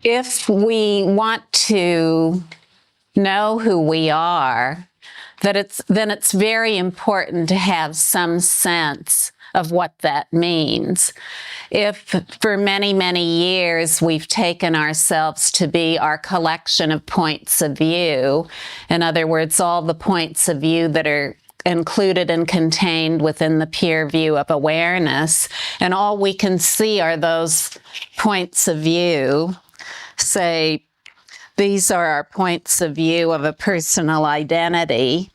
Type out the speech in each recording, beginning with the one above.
if we want to know who we are, then it's very important to have some sense of what that means. If for many, many years we've taken ourselves to be our collection of points of view, in other words, all the points of view that are included and contained within the peer view of awareness, and all we can see are those points of view, say, these are our points of view of a personal identity,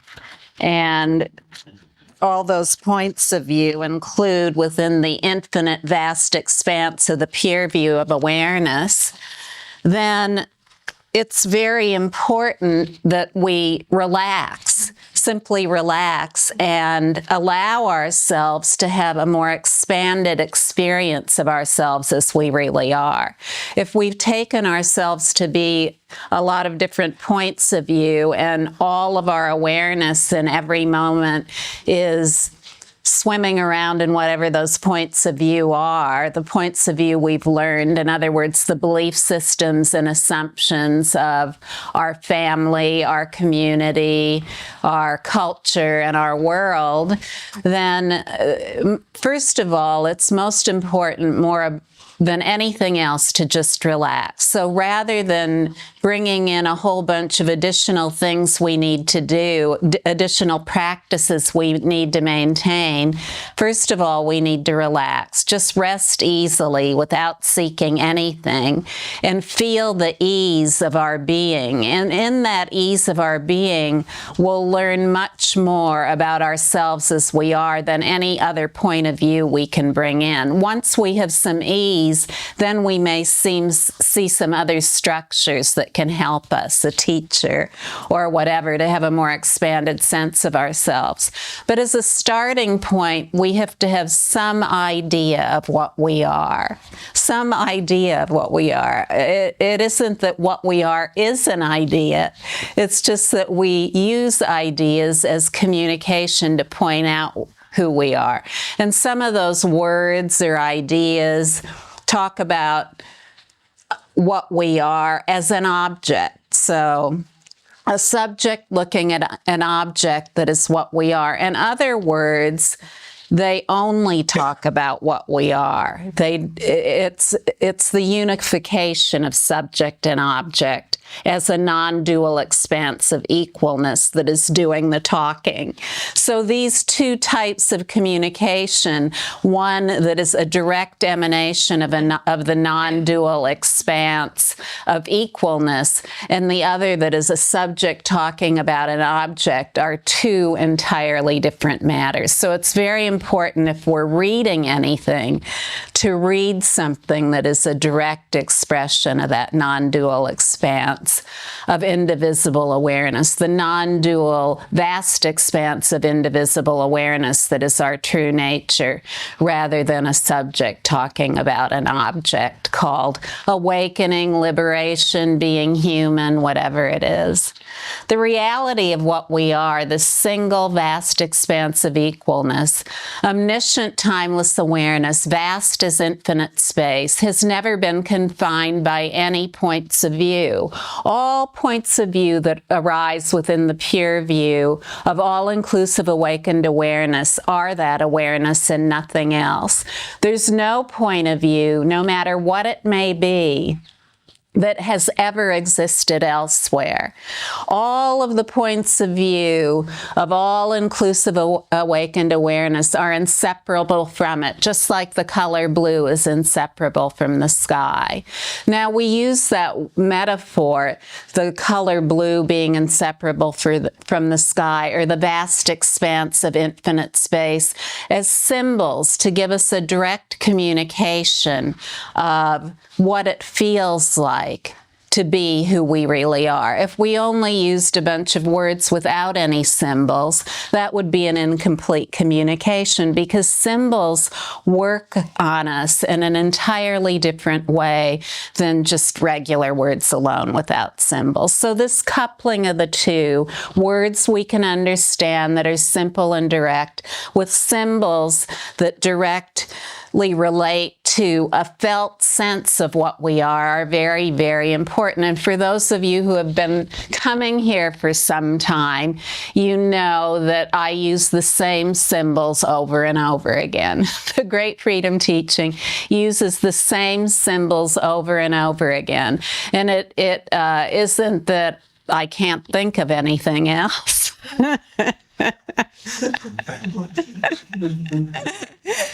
and all those points of view include within the infinite vast expanse of the peer view of awareness, then it's very important that we relax, simply relax, and allow ourselves to have a more expanded experience of ourselves as we really are. If we've taken ourselves to be a lot of different points of view and all of our awareness in every moment is swimming around in whatever those points of view are, the points of view we've learned, in other words, the belief systems and assumptions of our family, our community, our culture, and our world, then first of all, it's most important, more than anything else, to just relax. So rather than bringing in a whole bunch of additional things we need to do, additional practices we need to maintain, first of all, we need to relax. Just rest easily without seeking anything and feel the ease of our being. And in that ease of our being, we'll learn much more about ourselves as we are than any other point of view we can bring in. Once we have some ease, then we may see some other structures that can help us, a teacher or whatever, to have a more expanded sense of ourselves. But as a starting point, we have to have some idea of what we are. Some idea of what we are. It isn't that what we are is an idea. It's just that we use ideas as communication to point out who we are. And some of those words or ideas talk about what we are as an object. So a subject looking at an object that is what we are. In other words, they only talk about what we are. It's the unification of subject and object as a non-dual expanse of equalness that is doing the talking. So these two types of communication, one that is a direct emanation of the non-dual expanse of equalness, and the other that is a subject talking about an object, are two entirely different matters. So it's very important, if we're reading anything, to read something that is a direct expression of that non-dual expanse of indivisible awareness, the non-dual vast expanse of indivisible awareness that is our true nature, rather than a subject talking about an object called awakening, liberation, being human, whatever it is. The reality of what we are, the single vast expanse of equalness, omniscient timeless awareness, vast as infinite space, has never been confined by any points of view. All points of view that arise within the pure view of all-inclusive awakened awareness are that awareness and nothing else. There's no point of view, no matter what it may be, that has ever existed elsewhere. All of the points of view of all-inclusive awakened awareness are inseparable from it, just like the color blue is inseparable from the sky. Now, we use that metaphor, the color blue being inseparable from the sky, or the vast expanse of infinite space, as symbols to give us a direct communication of what it feels like to be who we really are. If we only used a bunch of words without any symbols, that would be an incomplete communication, because symbols work on us in an entirely different way than just regular words alone without symbols. So this coupling of the two, words we can understand that are simple and direct, with symbols that direct relate to a felt sense of what we are very, very important. And for those of you who have been coming here for some time, you know that I use the same symbols over and over again. The Great Freedom Teaching uses the same symbols over and over again. And it isn't that I can't think of anything else.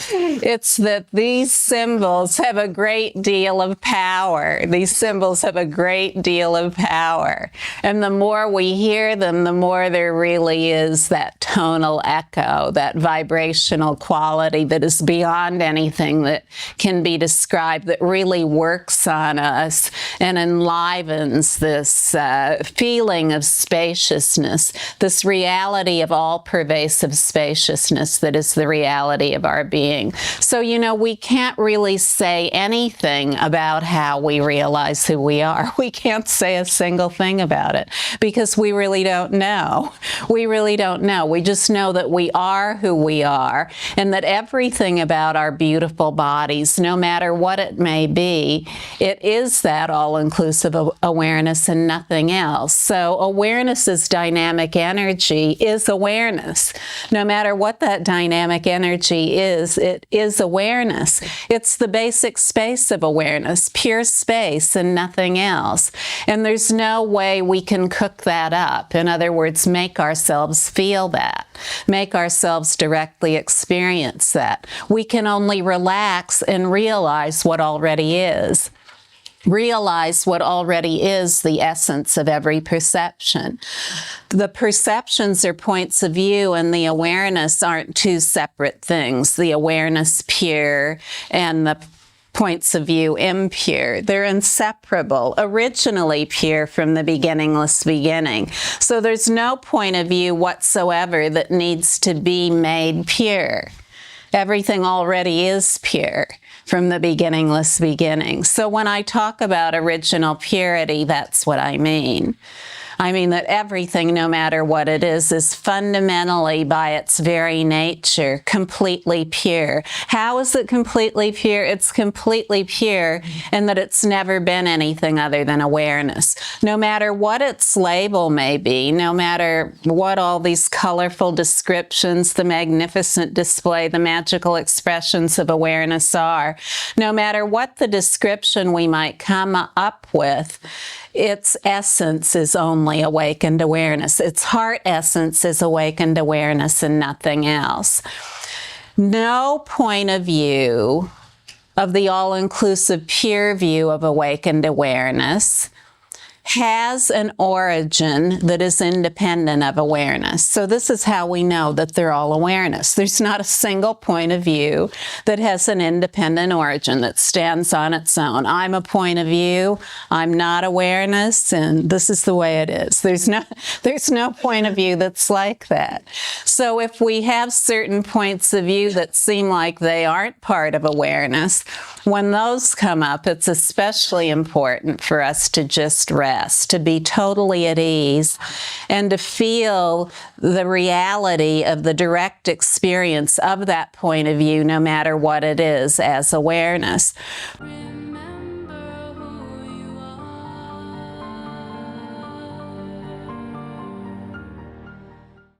It's that these symbols have a great deal of power. These symbols have a great deal of power. And the more we hear them, the more there really is that tonal echo, that vibrational quality that is beyond anything that can be described, that really works on us and enlivens this feeling of spaciousness, this reality of all-pervasive spaciousness that is the reality of our being. So, you know, we can't really say anything about how we realize who we are. We can't say a single thing about it because we really don't know. We really don't know. We just know that we are who we are and that everything about our beautiful bodies, no matter what it may be, it is that all-inclusive awareness and nothing else. So awareness is dynamic energy, is awareness. No matter what that dynamic energy is, it is awareness. It's the basic space of awareness, pure space and nothing else. And there's no way we can cook that up. In other words, make ourselves feel that, make ourselves directly experience that. We can only relax and realize what already is. Realize what already is the essence of every perception. The perceptions are points of view and the awareness aren't two separate things. The awareness pure and the points of view impure. They're inseparable, originally pure from the beginningless beginning. So there's no point of view whatsoever that needs to be made pure. Everything already is pure from the beginningless beginning. So when I talk about original purity, that's what I mean. I mean that everything, no matter what it is fundamentally, by its very nature, completely pure. How is it completely pure? It's completely pure in that it's never been anything other than awareness. No matter what its label may be, no matter what all these colorful descriptions, the magnificent display, the magical expressions of awareness are, no matter what the description we might come up with, its essence is only awakened awareness. Its heart essence is awakened awareness and nothing else. No point of view of the all-inclusive pure view of awakened awareness has an origin that is independent of awareness. So this is how we know that they're all awareness. There's not a single point of view that has an independent origin that stands on its own. I'm a point of view, I'm not awareness, and this is the way it is. There's no point of view that's like that. So if we have certain points of view that seem like they aren't part of awareness, when those come up, it's especially important for us to just rest, to be totally at ease, and to feel the reality of the direct experience of that point of view, no matter what it is, as awareness.